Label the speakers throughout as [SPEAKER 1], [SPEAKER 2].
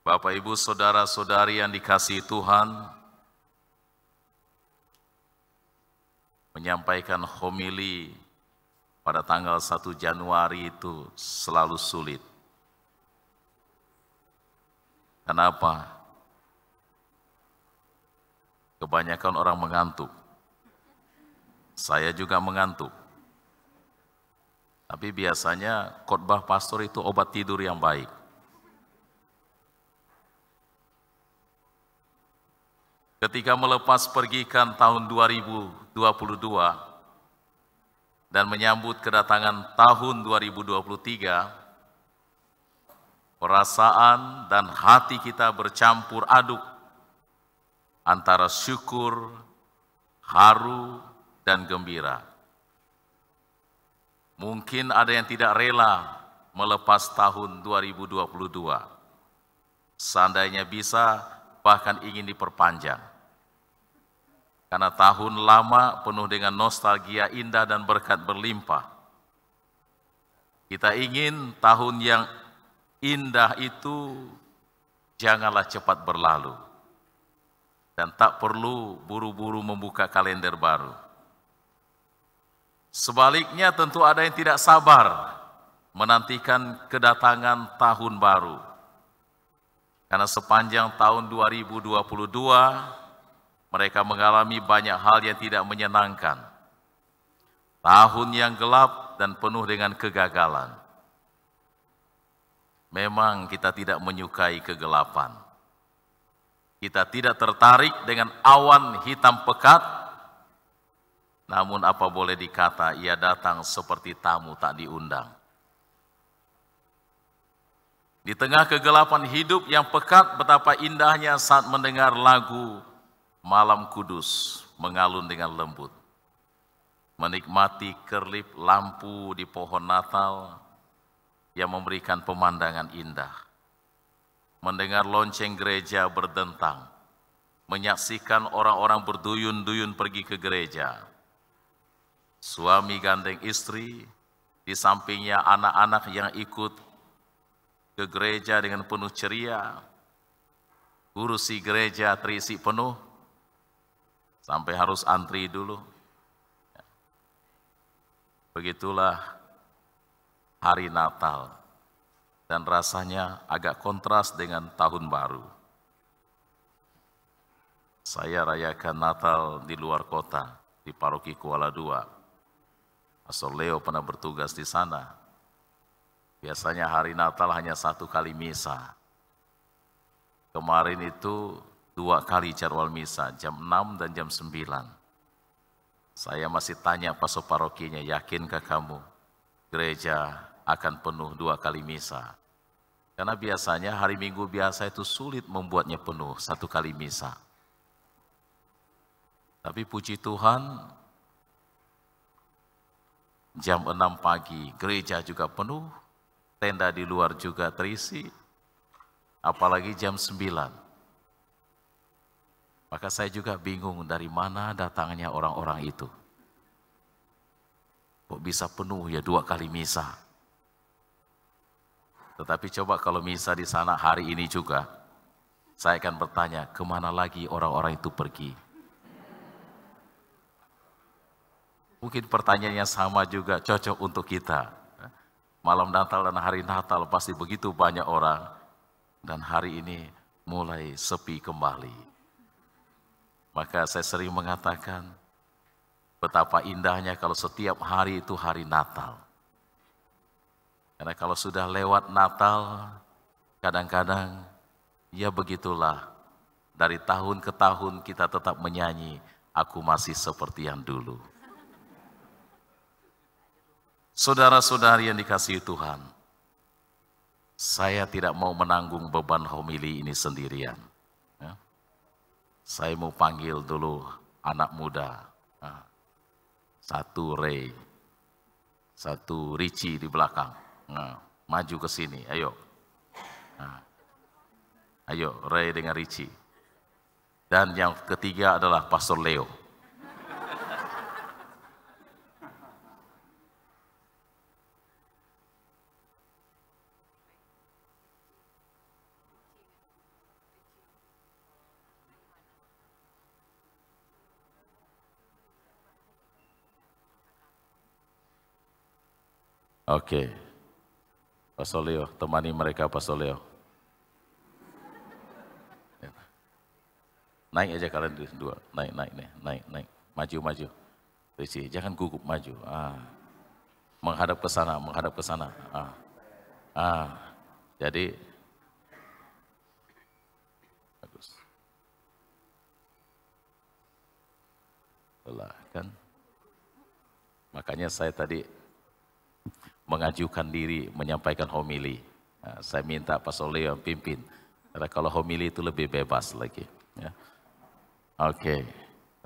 [SPEAKER 1] Bapak, Ibu, Saudara-saudari yang dikasihi Tuhan, menyampaikan homili pada tanggal 1 Januari itu selalu sulit. Kenapa? Kebanyakan orang mengantuk. Saya juga mengantuk. Tapi biasanya khotbah pastor itu obat tidur yang baik. Ketika melepas pergikan tahun 2022 dan menyambut kedatangan tahun 2023, perasaan dan hati kita bercampur aduk antara syukur, haru, dan gembira. Mungkin ada yang tidak rela melepas tahun 2022. Seandainya bisa, bahkan ingin diperpanjang. Karena tahun lama penuh dengan nostalgia indah dan berkat berlimpah. Kita ingin tahun yang indah itu janganlah cepat berlalu. Dan tak perlu buru-buru membuka kalender baru. Sebaliknya tentu ada yang tidak sabar menantikan kedatangan tahun baru. Karena sepanjang tahun 2022, mereka mengalami banyak hal yang tidak menyenangkan. Tahun yang gelap dan penuh dengan kegagalan. Memang kita tidak menyukai kegelapan. Kita tidak tertarik dengan awan hitam pekat. Namun apa boleh dikata, ia datang seperti tamu tak diundang. Di tengah kegelapan hidup yang pekat, betapa indahnya saat mendengar lagu Malam Kudus mengalun dengan lembut. Menikmati kerlip lampu di pohon Natal yang memberikan pemandangan indah. Mendengar lonceng gereja berdentang. Menyaksikan orang-orang berduyun-duyun pergi ke gereja. Suami gandeng istri, di sampingnya anak-anak yang ikut ke gereja dengan penuh ceria. Kursi gereja terisi penuh, sampai harus antri dulu. Begitulah hari Natal, dan rasanya agak kontras dengan tahun baru. Saya rayakan Natal di luar kota, di Paroki Kuala II. Pastor Leo pernah bertugas di sana. Biasanya hari Natal hanya 1 kali misa. Kemarin itu 2 kali jadwal misa, jam 6 dan jam 9. Saya masih tanya pastor parokinya, yakinkah kamu gereja akan penuh 2 kali misa? Karena biasanya hari Minggu biasa itu sulit membuatnya penuh 1 kali misa. Tapi puji Tuhan, jam 6 pagi gereja juga penuh, tenda di luar juga terisi, apalagi jam 9. Maka saya juga bingung dari mana datangnya orang-orang itu. Kok bisa penuh ya 2 kali misa? Tetapi coba kalau misa di sana hari ini juga, saya akan bertanya, kemana lagi orang-orang itu pergi? Mungkin pertanyaannya sama juga, cocok untuk kita. Malam Natal dan hari Natal pasti begitu banyak orang, dan hari ini mulai sepi kembali. Maka saya sering mengatakan, betapa indahnya kalau setiap hari itu hari Natal. Karena kalau sudah lewat Natal, kadang-kadang ya begitulah. Dari tahun ke tahun kita tetap menyanyi, aku masih seperti yang dulu. Saudara-saudari yang dikasihi Tuhan, saya tidak mau menanggung beban homili ini sendirian. Saya mau panggil dulu anak muda. 1 Ray, 1 Richie di belakang. Maju ke sini, ayo. Ayo, Ray dengan Richie. Dan yang ketiga adalah Pastor Leo. Oke. Pastor Leo, temani mereka Pastor Leo. Naik aja kalian dua, naik. Maju. Risi, jangan gugup maju. Menghadap ke sana. Jadi bagus. Itulah kan. Makanya saya tadi mengajukan diri menyampaikan homili. Saya minta Pastor Leo yang pimpin. Karena kalau homili itu lebih bebas lagi. Ya. Oke,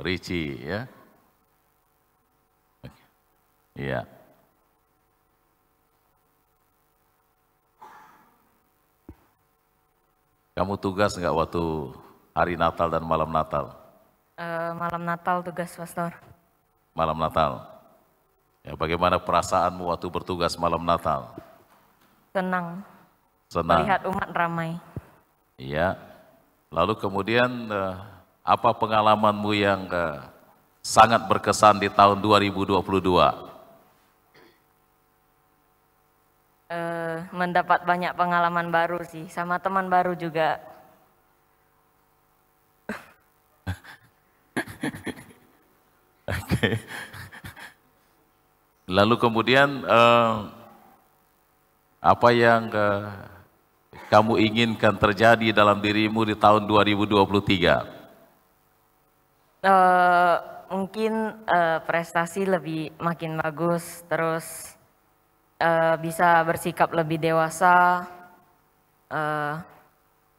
[SPEAKER 1] Richie ya. Iya. Kamu tugas nggak waktu hari Natal dan malam Natal?
[SPEAKER 2] Malam Natal tugas, Pastor.
[SPEAKER 1] Malam Natal. Ya, bagaimana perasaanmu waktu bertugas malam Natal?
[SPEAKER 2] Senang.
[SPEAKER 1] Senang.
[SPEAKER 2] Melihat umat ramai.
[SPEAKER 1] Iya. Lalu kemudian apa pengalamanmu yang sangat berkesan di tahun 2022?
[SPEAKER 2] Mendapat banyak pengalaman baru sih, sama teman baru juga.
[SPEAKER 1] Oke. Lalu kemudian apa yang kamu inginkan terjadi dalam dirimu di tahun 2023?
[SPEAKER 2] Mungkin prestasi lebih makin bagus, terus bisa bersikap lebih dewasa,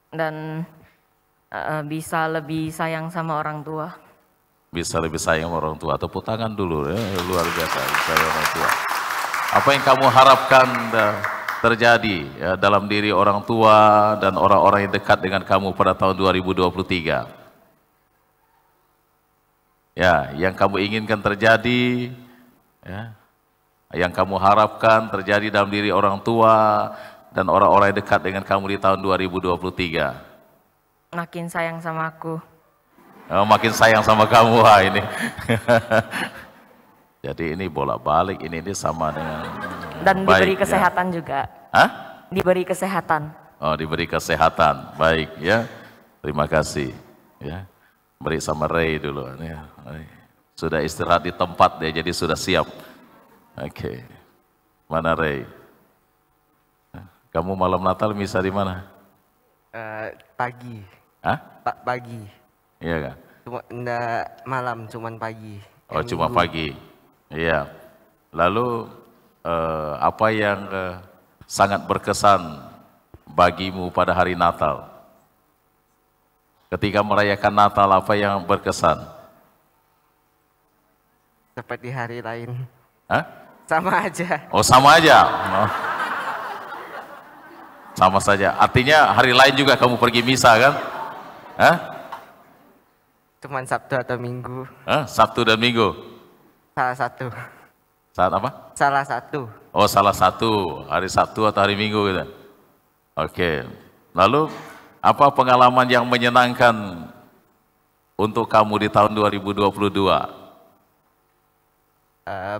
[SPEAKER 2] dan bisa lebih sayang sama orang tua.
[SPEAKER 1] Bisa lebih sayang sama orang tua. Tepuk tangan dulu ya, luar biasa sayang orang tua. Apa yang kamu harapkan terjadi ya, dalam diri orang tua dan orang-orang yang dekat dengan kamu pada tahun 2023? Ya, yang kamu inginkan terjadi, ya, yang kamu harapkan terjadi dalam diri orang tua dan orang-orang yang dekat dengan kamu di tahun 2023.
[SPEAKER 2] Makin sayang sama aku.
[SPEAKER 1] Oh, makin sayang sama kamu, wah ini. Jadi ini bolak-balik, ini sama dengan
[SPEAKER 2] dan
[SPEAKER 1] baik,
[SPEAKER 2] diberi kesehatan
[SPEAKER 1] ya.
[SPEAKER 2] juga.
[SPEAKER 1] Hah?
[SPEAKER 2] Diberi kesehatan.
[SPEAKER 1] Oh, diberi kesehatan, baik ya. Terima kasih. Ya, beri sama Ray dulu. Ya. Sudah istirahat di tempat dia, jadi sudah siap. Oke. Mana Ray? Kamu malam Natal misa di mana?
[SPEAKER 3] Pagi.
[SPEAKER 1] Hah?
[SPEAKER 3] Pagi.
[SPEAKER 1] Iya kan?
[SPEAKER 3] Cuma enggak malam, cuman pagi.
[SPEAKER 1] Oh, cuma pagi. Iya. Lalu apa yang sangat berkesan bagimu pada hari Natal? Ketika merayakan Natal, apa yang berkesan?
[SPEAKER 3] Seperti hari lain.
[SPEAKER 1] Hah?
[SPEAKER 3] Sama aja.
[SPEAKER 1] Oh, sama aja. Oh. Sama saja. Artinya hari lain juga kamu pergi misa kan? Hah?
[SPEAKER 3] Cuman Sabtu atau Minggu.
[SPEAKER 1] Hah? Sabtu dan Minggu?
[SPEAKER 3] Salah satu.
[SPEAKER 1] Saat apa?
[SPEAKER 3] Salah satu.
[SPEAKER 1] Oh, salah satu. Hari Sabtu atau hari Minggu gitu. Oke. Lalu, apa pengalaman yang menyenangkan untuk kamu di tahun 2022?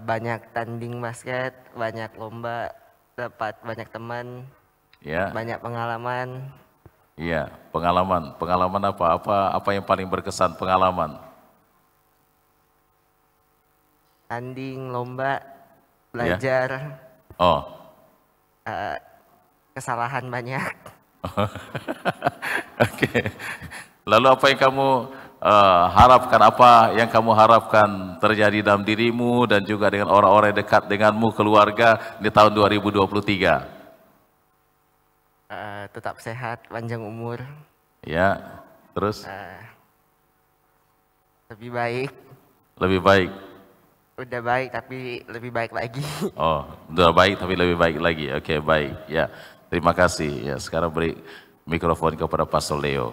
[SPEAKER 3] Banyak tanding basket, banyak lomba, dapat banyak teman,
[SPEAKER 1] Ya.
[SPEAKER 3] banyak pengalaman.
[SPEAKER 1] Iya, pengalaman. Pengalaman apa? Apa yang paling berkesan pengalaman?
[SPEAKER 3] Tanding, lomba, belajar.
[SPEAKER 1] Ya. Oh.
[SPEAKER 3] Kesalahan banyak.
[SPEAKER 1] Oke. Lalu apa yang kamu harapkan? Apa yang kamu harapkan terjadi dalam dirimu dan juga dengan orang-orang yang dekat denganmu, keluarga di tahun 2023?
[SPEAKER 3] Tetap sehat, panjang umur.
[SPEAKER 1] Ya, terus?
[SPEAKER 3] Lebih baik.
[SPEAKER 1] Lebih baik.
[SPEAKER 3] Udah baik tapi lebih baik lagi.
[SPEAKER 1] Oh, udah baik tapi lebih baik lagi. Oke, baik. Ya, terima kasih. Ya, sekarang beri mikrofon kepada Pastor Leo.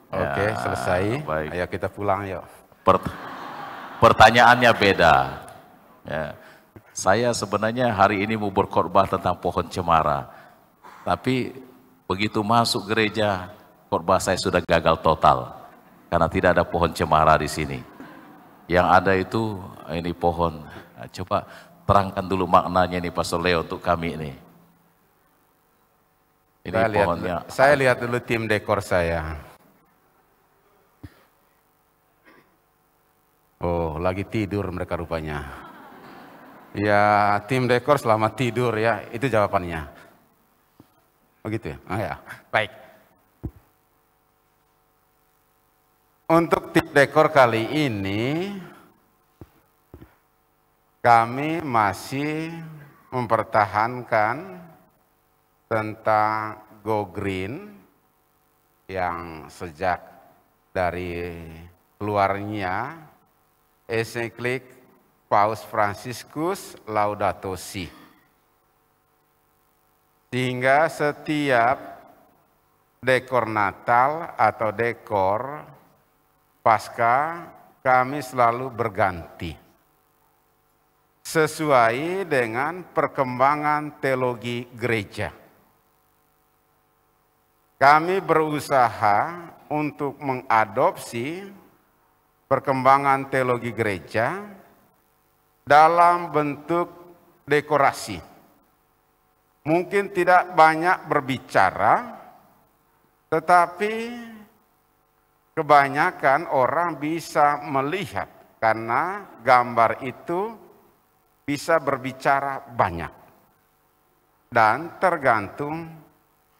[SPEAKER 4] Oke,
[SPEAKER 1] Ya,
[SPEAKER 4] selesai.
[SPEAKER 1] baik.
[SPEAKER 4] Ayo kita pulang yuk.
[SPEAKER 1] Pertanyaannya beda. Ya, saya sebenarnya hari ini mau berkhotbah tentang pohon cemara. Tapi begitu masuk gereja, khotbah saya sudah gagal total. Karena tidak ada pohon cemara di sini. Yang ada itu, ini pohon. Coba terangkan dulu maknanya nih Pastor Leo untuk kami ini. Ini pohonnya.
[SPEAKER 4] Saya lihat dulu tim dekor saya. Oh, lagi tidur mereka rupanya. Ya, tim dekor selamat tidur ya, itu jawabannya. Begitu ya? Oh ya, baik. Untuk tim dekor kali ini, kami masih mempertahankan tentang Go Green yang sejak dari keluarnya ensiklik Paus Fransiskus Laudato Si. Sehingga setiap dekor Natal atau dekor Pasca kami selalu berganti sesuai dengan perkembangan teologi gereja. Kami berusaha untuk mengadopsi perkembangan teologi gereja dalam bentuk dekorasi. Mungkin tidak banyak berbicara, tetapi kebanyakan orang bisa melihat karena gambar itu bisa berbicara banyak. Dan tergantung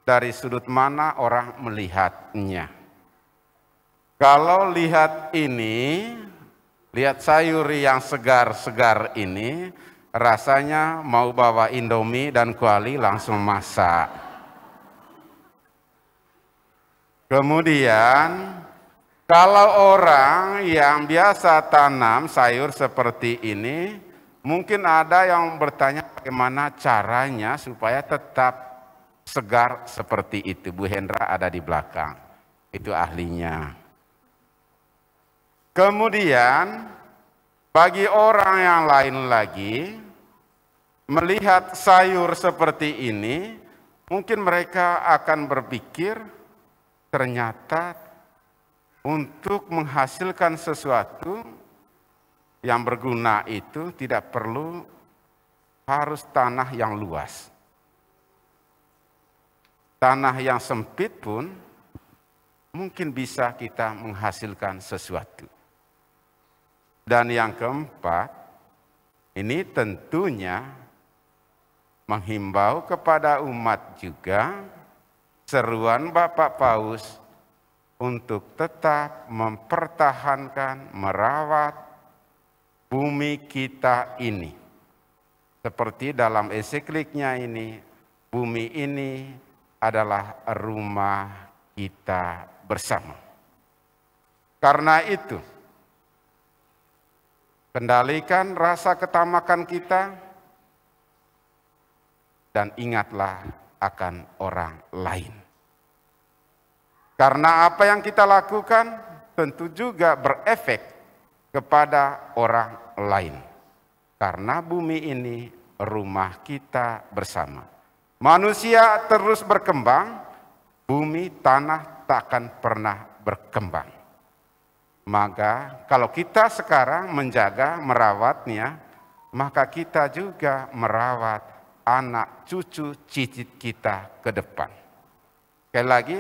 [SPEAKER 4] dari sudut mana orang melihatnya. Kalau lihat ini, lihat sayur yang segar-segar ini, rasanya mau bawa Indomie dan kuali langsung masak. Kemudian, kalau orang yang biasa tanam sayur seperti ini, mungkin ada yang bertanya bagaimana caranya supaya tetap segar seperti itu. Bu Hendra ada di belakang, itu ahlinya. Kemudian bagi orang yang lain lagi melihat sayur seperti ini, mungkin mereka akan berpikir ternyata untuk menghasilkan sesuatu yang berguna itu tidak perlu harus tanah yang luas. Tanah yang sempit pun mungkin bisa kita menghasilkan sesuatu. Dan yang keempat, ini tentunya menghimbau kepada umat juga seruan Bapak Paus untuk tetap mempertahankan, merawat bumi kita ini. Seperti dalam ensikliknya ini, bumi ini adalah rumah kita bersama. Karena itu, kendalikan rasa ketamakan kita dan ingatlah akan orang lain. Karena apa yang kita lakukan tentu juga berefek kepada orang lain. Karena bumi ini rumah kita bersama. Manusia terus berkembang, bumi tanah takkan pernah berkembang. Maka kalau kita sekarang menjaga, merawatnya, maka kita juga merawat anak cucu cicit kita ke depan. Sekali lagi,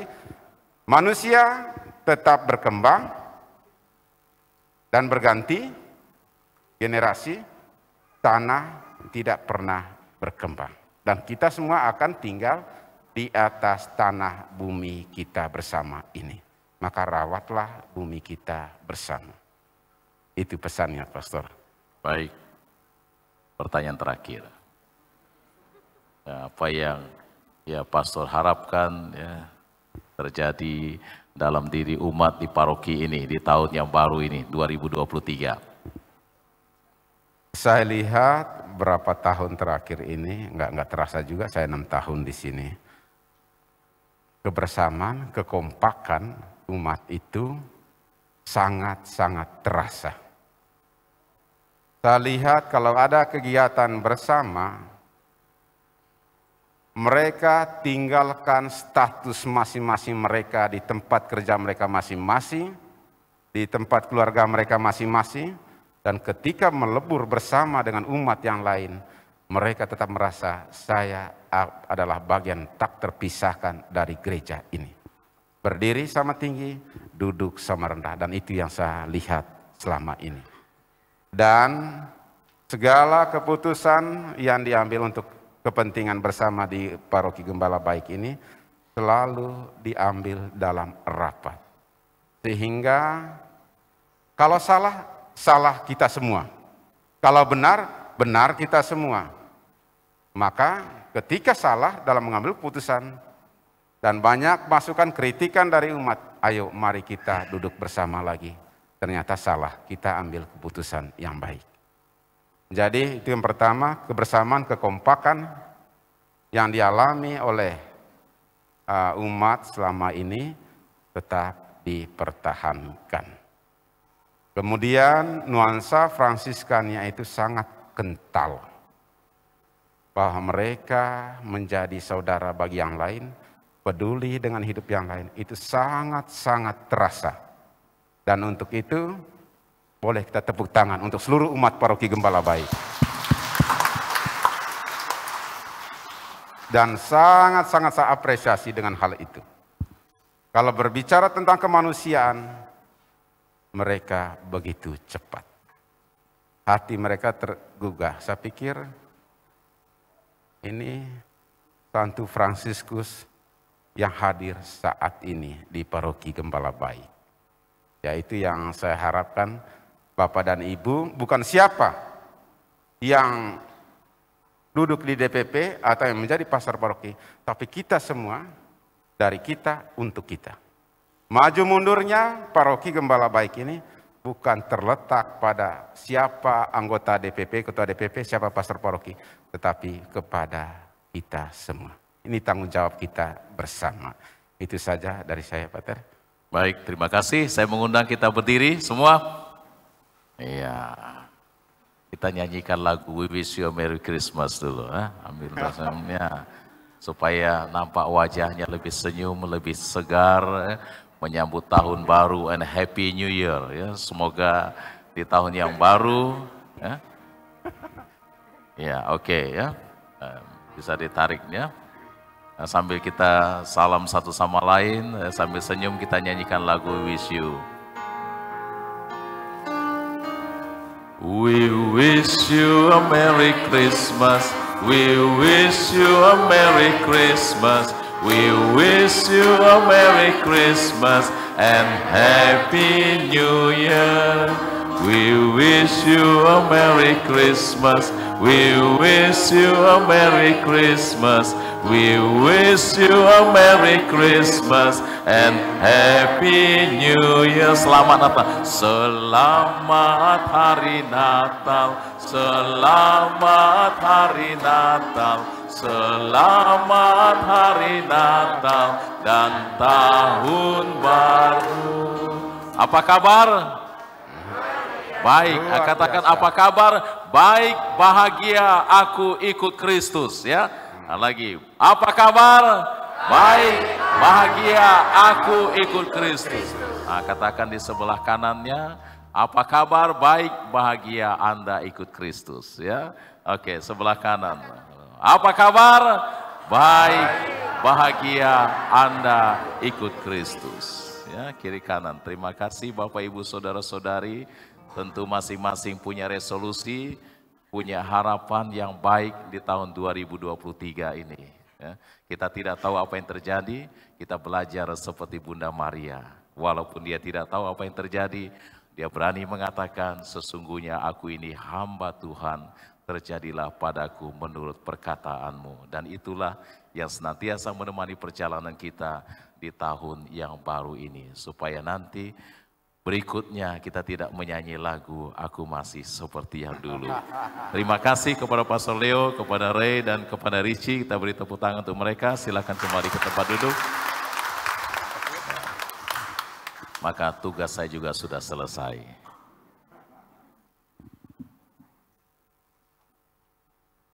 [SPEAKER 4] manusia tetap berkembang dan berganti generasi, tanah tidak pernah berkembang. Dan kita semua akan tinggal di atas tanah bumi kita bersama ini. Maka rawatlah bumi kita bersama. Itu pesannya, Pastor.
[SPEAKER 1] Baik, pertanyaan terakhir. Ya, apa yang Pastor harapkan ya, terjadi dalam diri umat di paroki ini di tahun yang baru ini 2023?
[SPEAKER 4] Saya lihat berapa tahun terakhir ini, nggak terasa juga saya 6 tahun di sini. Kebersamaan, kekompakan umat itu sangat-sangat terasa. Saya lihat kalau ada kegiatan bersama, mereka tinggalkan status masing-masing mereka di tempat kerja mereka masing-masing, di tempat keluarga mereka masing-masing, Dan ketika melebur bersama dengan umat yang lain, mereka tetap merasa saya adalah bagian tak terpisahkan dari gereja ini. Berdiri sama tinggi, duduk sama rendah. Dan itu yang saya lihat selama ini. Dan segala keputusan yang diambil untuk kepentingan bersama di Paroki Gembala Baik ini selalu diambil dalam rapat. Sehingga kalau salah, salah kita semua. Kalau benar, benar kita semua. Maka ketika salah dalam mengambil keputusan dan banyak masukan kritikan dari umat, ayo mari kita duduk bersama lagi. Ternyata salah, kita ambil keputusan yang baik. Jadi itu yang pertama, kebersamaan, kekompakan yang dialami oleh umat selama ini tetap dipertahankan. Kemudian nuansa Fransiskannya itu sangat kental. Bahwa mereka menjadi saudara bagi yang lain, peduli dengan hidup yang lain. Itu sangat-sangat terasa. Dan untuk itu, boleh kita tepuk tangan untuk seluruh umat Paroki Gembala Baik. Dan sangat-sangat saya apresiasi dengan hal itu. Kalau berbicara tentang kemanusiaan, mereka begitu cepat. Hati mereka tergugah. Saya pikir ini Santo Fransiskus yang hadir saat ini di Paroki Gembala Baik. Yaitu yang saya harapkan Bapak dan Ibu, bukan siapa yang duduk di DPP atau yang menjadi pastor paroki, tapi kita semua, dari kita untuk kita. Maju mundurnya Paroki Gembala Baik ini bukan terletak pada siapa anggota DPP, ketua DPP, siapa pastor paroki, tetapi kepada kita semua. Ini tanggung jawab kita bersama. Itu saja dari saya, Pater.
[SPEAKER 1] Baik, terima kasih. Saya mengundang kita berdiri semua. Iya. Kita nyanyikan lagu We Wish You a Merry Christmas dulu. Ambil rasamnya. Supaya nampak wajahnya lebih senyum, lebih segar, menyambut tahun baru and Happy New Year. Ya. Semoga di tahun yang baru, ya oke ya, bisa ditariknya. Sambil kita salam satu sama lain, sambil senyum kita nyanyikan lagu We Wish You. We wish you a Merry Christmas. We wish you a Merry Christmas. We wish you a Merry Christmas and Happy New Year. We wish you a Merry Christmas. We wish you a Merry Christmas. We wish you a Merry Christmas and Happy New Year. Selamat Natal. Selamat Hari Natal. Selamat Hari Natal. Selamat Hari Natal dan Tahun Baru. Apa kabar? Baik, katakan apa kabar? Baik, bahagia, aku ikut Kristus ya. Nah, lagi, apa kabar? Baik, bahagia, aku ikut Kristus. Nah, katakan di sebelah kanannya, apa kabar? Baik, bahagia, Anda ikut Kristus ya. Oke, sebelah kanan. Apa kabar? Baik, bahagia, Anda ikut Kristus. Ya, kiri kanan. Terima kasih Bapak Ibu Saudara-saudari. Tentu masing-masing punya resolusi, punya harapan yang baik di tahun 2023 ini. Ya, kita tidak tahu apa yang terjadi, kita belajar seperti Bunda Maria. Walaupun dia tidak tahu apa yang terjadi, dia berani mengatakan, sesungguhnya aku ini hamba Tuhan, terjadilah padaku menurut perkataanmu. Dan itulah yang senantiasa menemani perjalanan kita di tahun yang baru ini. Supaya nanti berikutnya kita tidak menyanyi lagu Aku Masih Seperti Yang Dulu. Terima kasih kepada Pastor Leo, kepada Ray, dan kepada Richie. Kita beri tepuk tangan untuk mereka. Silakan kembali ke tempat duduk. Maka tugas saya juga sudah selesai.